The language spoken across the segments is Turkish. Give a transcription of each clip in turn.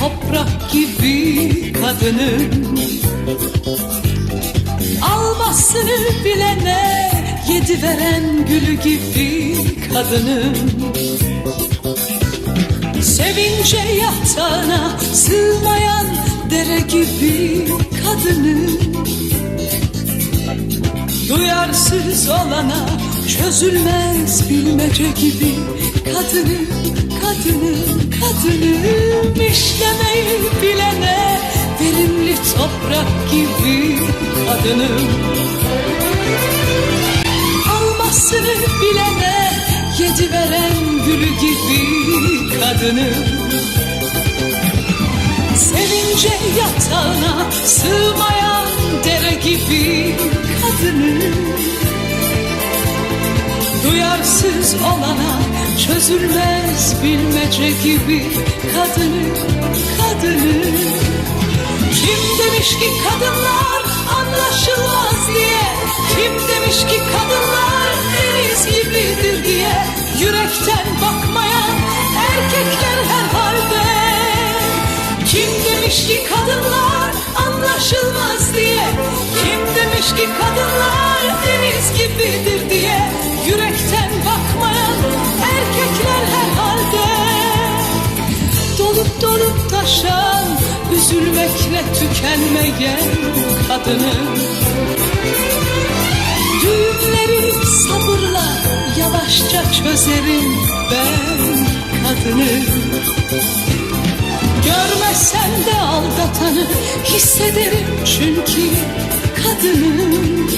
toprak gibi kadının. Almasını bilene yedi veren gülü gibi kadının. Sevince yatağına sığmayan dere gibi kadının. Duyarsız olana çözülmez bilmece gibi kadının, kadının, kadının. İşlemeyi bilene verimli toprak gibi kadının. Almasını bilene yedi veren gülü gibi kadının. Sevince yatağına sığmayan dere gibi kadının. Duyarsız olana çözülmez bilmece gibi kadının, kadının. Kim demiş ki kadınlar anlaşılmaz diye? Kim demiş ki kadınlar deniz gibidir diye? Yürekten bakmayan erkekler herhalde. Kim demiş ki kadınlar anlaşılmaz diye? Kim demiş ki kadınlar deniz gibidir diye? Yürekten bakmayan erkekler herhalde. Dolup dolup taşan, üzülmekle tükenmeyen kadının. Düğümleri sabırla yavaşça çözerim ben kadını. Görmesen de aldatanı hissederim çünkü kadının.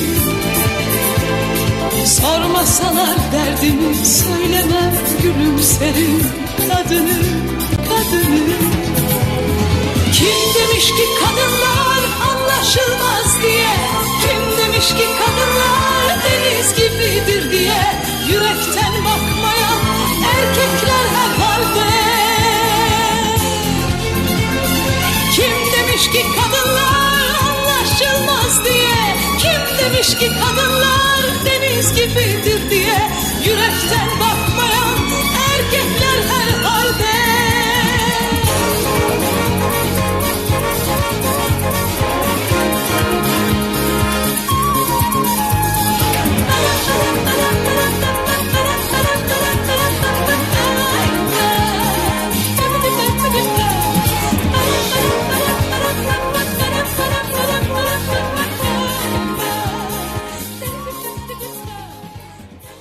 Sormasalar derdimi söylemem, gülümserim kadının, kadının. Kim demiş ki kadınlar anlaşılmaz diye? Kim demiş ki kadınlar deniz gibidir diye? Yürekten bakmayan erkekler herhalde. Kim demiş ki kadınlar anlaşılmaz diye? Kim demiş ki kadınlar deniz gibidir diye?